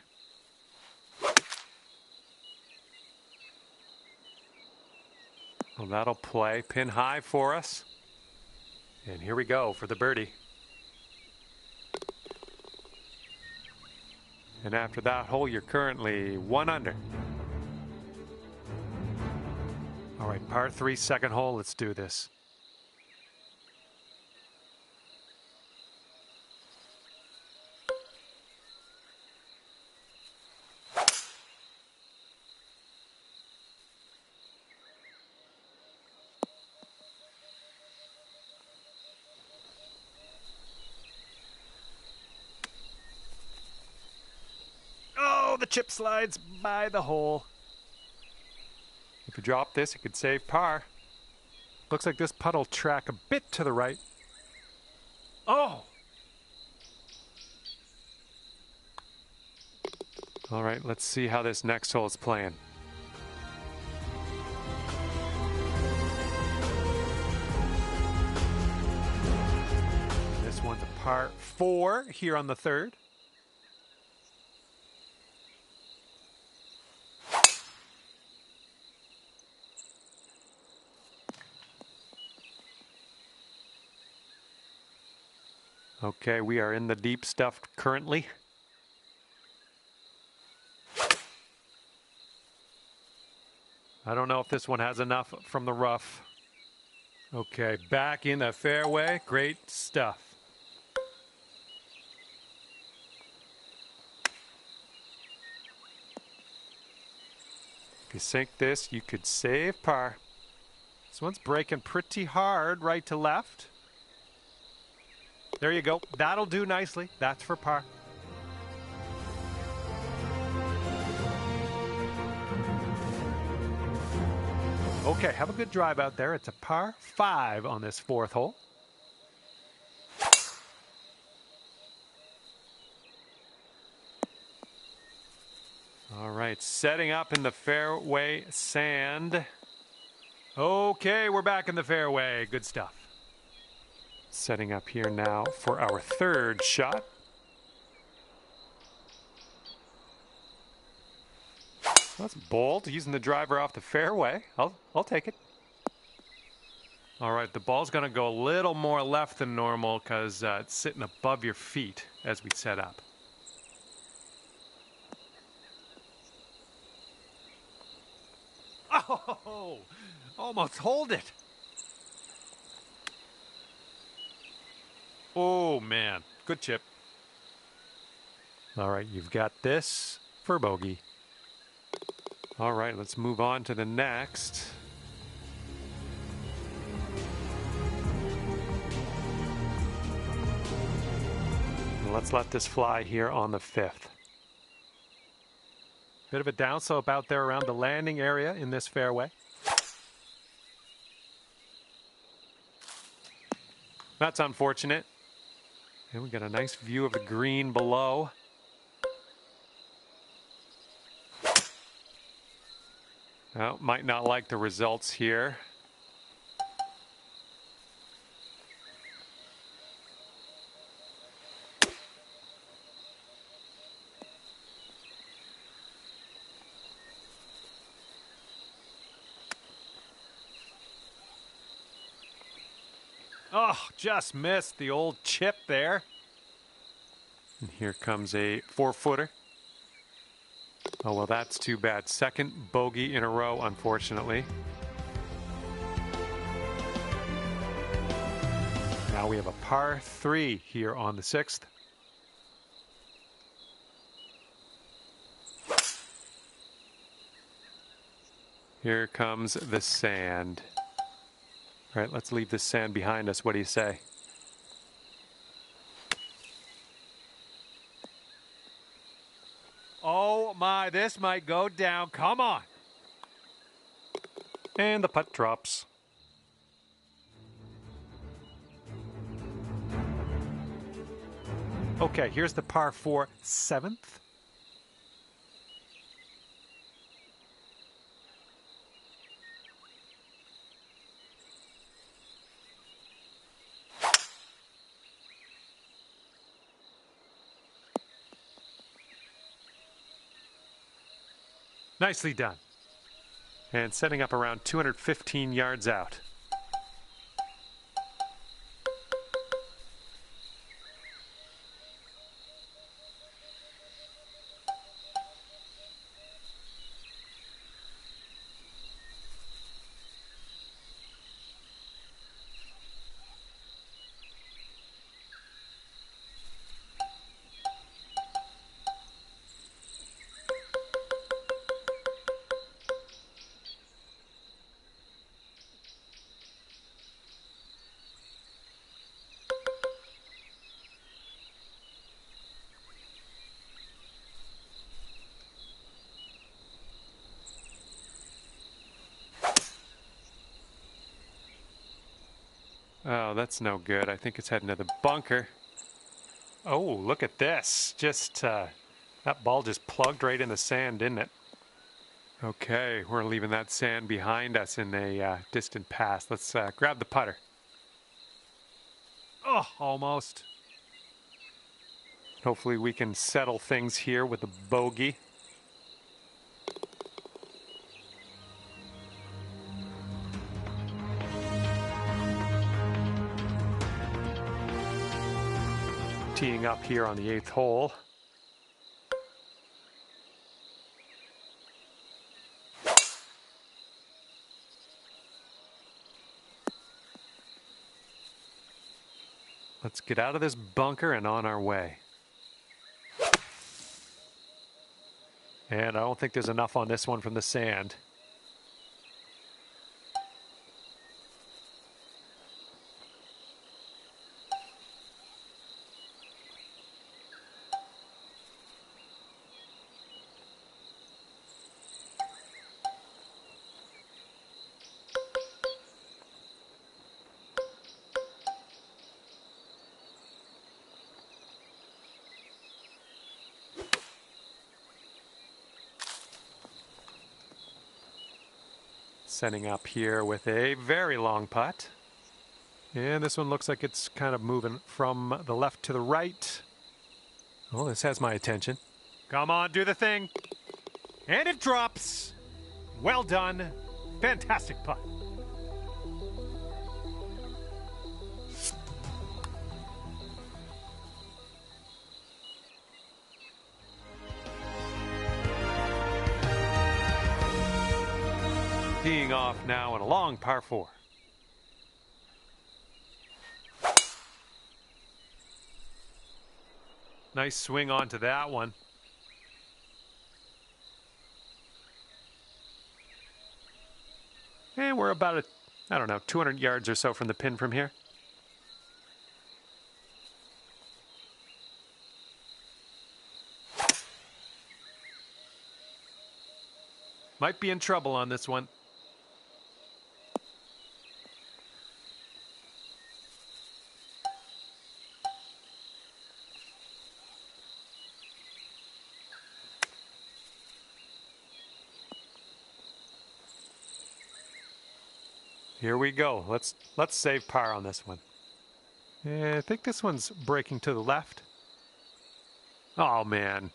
Well, that'll play pin high for us. And here we go for the birdie. And after that hole, you're currently 1 under. All right, par 3, second hole. Let's do this. Oh, the chip slides by the hole. If you drop this, it could save par. Looks like this putt will track a bit to the right. Oh! All right, let's see how this next hole is playing. This one's a par 4 here on the third. Okay, we are in the deep stuff currently. I don't know if this one has enough from the rough. Okay, back in the fairway. Great stuff. If you sink this, you could save par. This one's breaking pretty hard right to left. There you go. That'll do nicely. That's for par. Okay, have a good drive out there. It's a par 5 on this fourth hole. All right, setting up in the fairway sand. Okay, we're back in the fairway. Good stuff. Setting up here now for our third shot. That's bold, using the driver off the fairway. I'll take it. All right, the ball's going to go a little more left than normal because it's sitting above your feet as we set up. Oh, almost hold it. Oh, man. Good chip. All right, you've got this for bogey. All right, let's move on to the next. And let's let this fly here on the fifth. Bit of a downslope out there around the landing area in this fairway. That's unfortunate. And we got a nice view of the green below. Well, might not like the results here. Oh, just missed the old chip there. And here comes a 4-footer. Oh, well, that's too bad. Second bogey in a row, unfortunately. Now we have a par 3 here on the 6th. Here comes the sand. All right, let's leave this sand behind us. What do you say? Oh my, this might go down. Come on. And the putt drops. Okay, here's the par 4 7th. Nicely done. And setting up around 215 yards out. Oh, that's no good. I think it's heading to the bunker. Oh, look at this. Just, that ball just plugged right in the sand, didn't it? Okay, we're leaving that sand behind us in a distant past. Let's grab the putter. Oh, almost. Hopefully we can settle things here with a bogey. Teeing up here on the 8th hole. Let's get out of this bunker and on our way. And I don't think there's enough on this one from the sand. Setting up here with a very long putt. And this one looks like it's kind of moving from the left to the right. Oh, this has my attention. Come on, do the thing. And it drops. Well done. Fantastic putt. Teeing off now in a long par 4. Nice swing onto that one. And we're about, I don't know, 200 yards or so from the pin from here. Might be in trouble on this one. Here we go. Let's save par on this one. Yeah, I think this one's breaking to the left. Oh, man.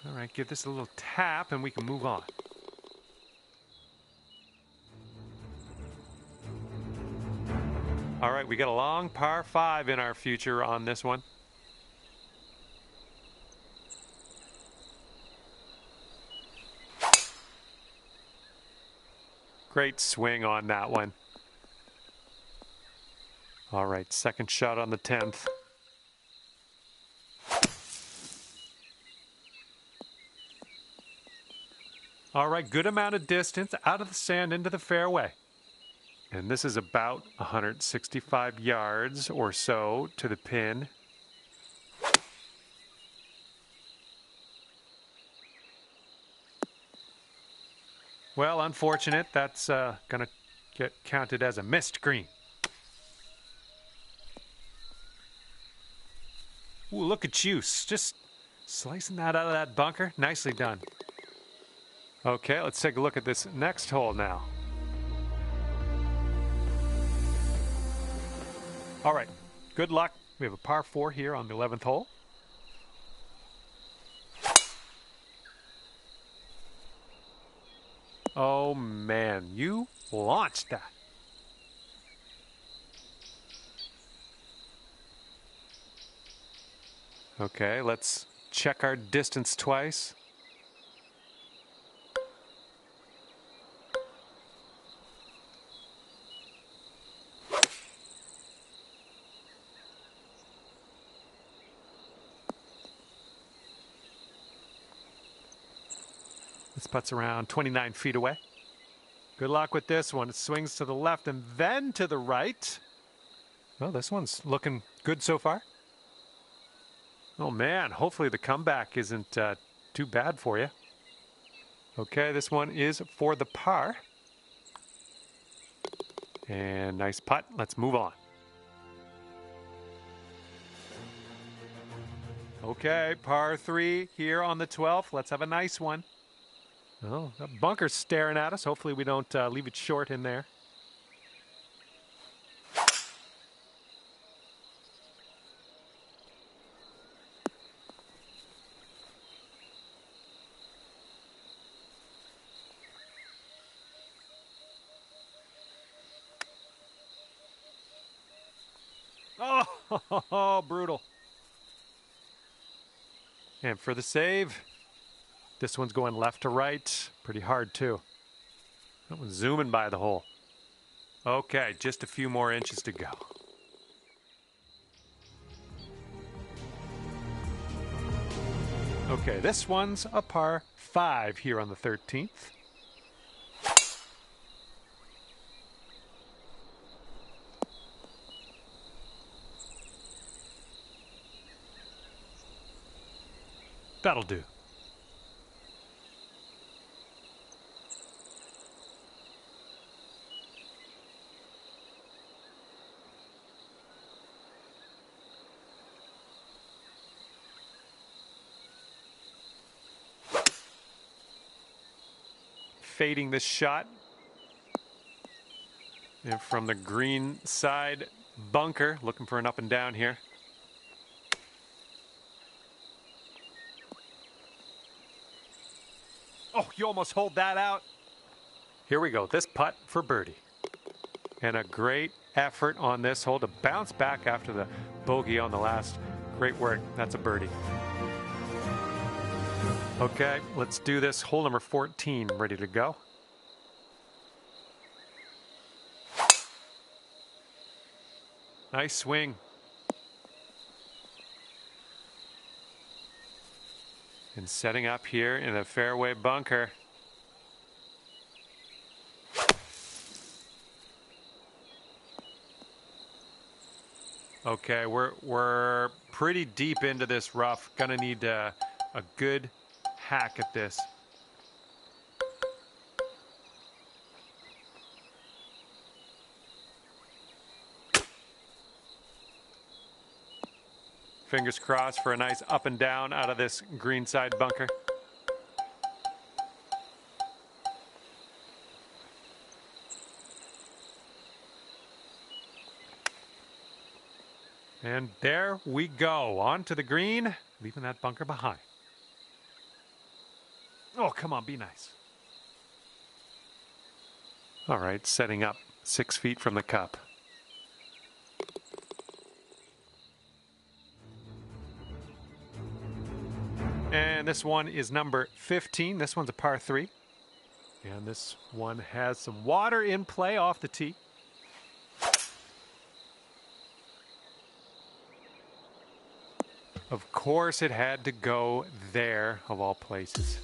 All right, give this a little tap and we can move on. All right, we got a long par 5 in our future on this one. Great swing on that one. All right, second shot on the 10th. All right, good amount of distance out of the sand into the fairway. And this is about 165 yards or so to the pin. Well, unfortunate. That's going to get counted as a missed green. Ooh, look at you. Just slicing that out of that bunker. Nicely done. Okay, let's take a look at this next hole now. All right, good luck. We have a par 4 here on the 11th hole. Oh man, you launched that. Okay, let's check our distance twice. This putt's around 29 feet away. Good luck with this one. It swings to the left and then to the right. Well, this one's looking good so far. Oh man, hopefully the comeback isn't too bad for you. Okay, this one is for the par. And nice putt. Let's move on. Okay, par 3 here on the 12th. Let's have a nice one. Oh, that bunker's staring at us. Hopefully we don't leave it short in there. Oh, brutal. And for the save, this one's going left to right. Pretty hard, too. That one's zooming by the hole. Okay, just a few more inches to go. Okay, this one's a par 5 here on the 13th. That'll do. Fading this shot. And from the green side bunker, looking for an up and down here. Oh, you almost hold that out. Here we go. This putt for birdie. And a great effort on this hole to bounce back after the bogey on the last. Great work. That's a birdie. Okay, let's do this. Hole number 14, ready to go. Nice swing. And setting up here in a fairway bunker. Okay, we're pretty deep into this rough. Gonna need a good hack at this. Fingers crossed for a nice up and down out of this green side bunker. And there we go, on to the green, leaving that bunker behind. Oh, come on, be nice. All right, setting up 6 feet from the cup. And this one is number 15. This one's a par 3. And this one has some water in play off the tee. Of course it had to go there, of all places.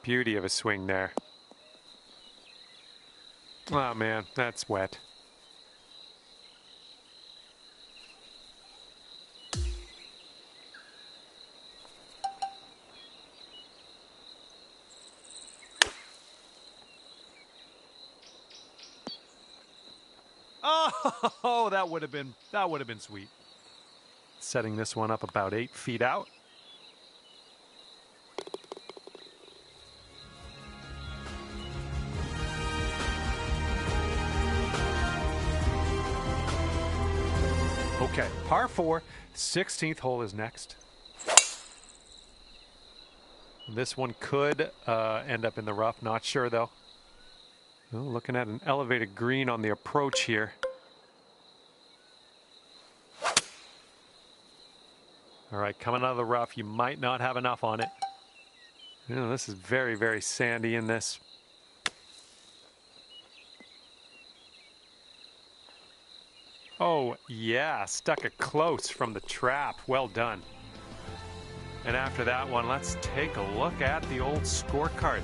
Beauty of a swing there. Oh man, that's wet. Oh, that would have been sweet. Setting this one up about 8 feet out. Okay, par 4, 16th hole is next. This one could end up in the rough, not sure though. Oh, looking at an elevated green on the approach here. All right, coming out of the rough, you might not have enough on it. You know, this is very, very sandy in this. Oh, yeah, stuck it close from the trap. Well done. And after that one, let's take a look at the old scorecard.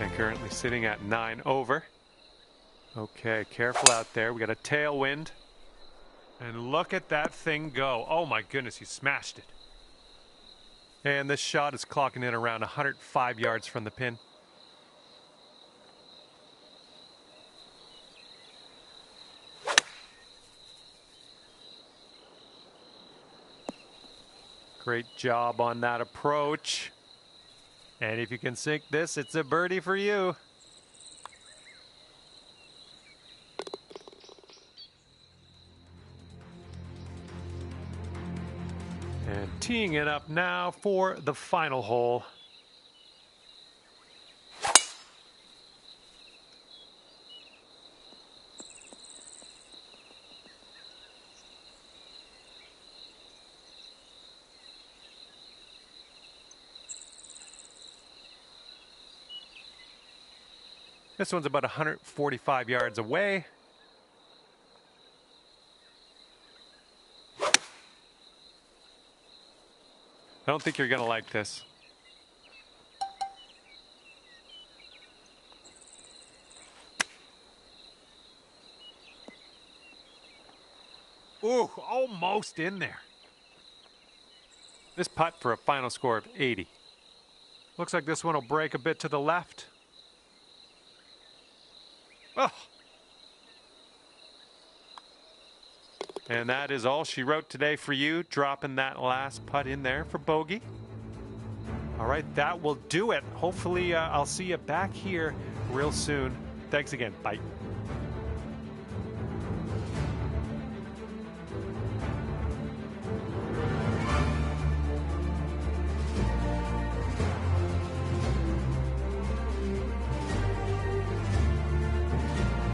And currently sitting at 9 over. Okay, careful out there. We got a tailwind. And look at that thing go. Oh my goodness, he smashed it. And this shot is clocking in around 105 yards from the pin. Great job on that approach. And if you can sink this, it's a birdie for you. And teeing it up now for the final hole. This one's about 145 yards away. I don't think you're going to like this. Ooh, almost in there. This putt for a final score of 80. Looks like this one will break a bit to the left. Oh. And that is all she wrote today for you, dropping that last putt in there for bogey. All right, that will do it. Hopefully, I'll see you back here real soon. Thanks again. Bye.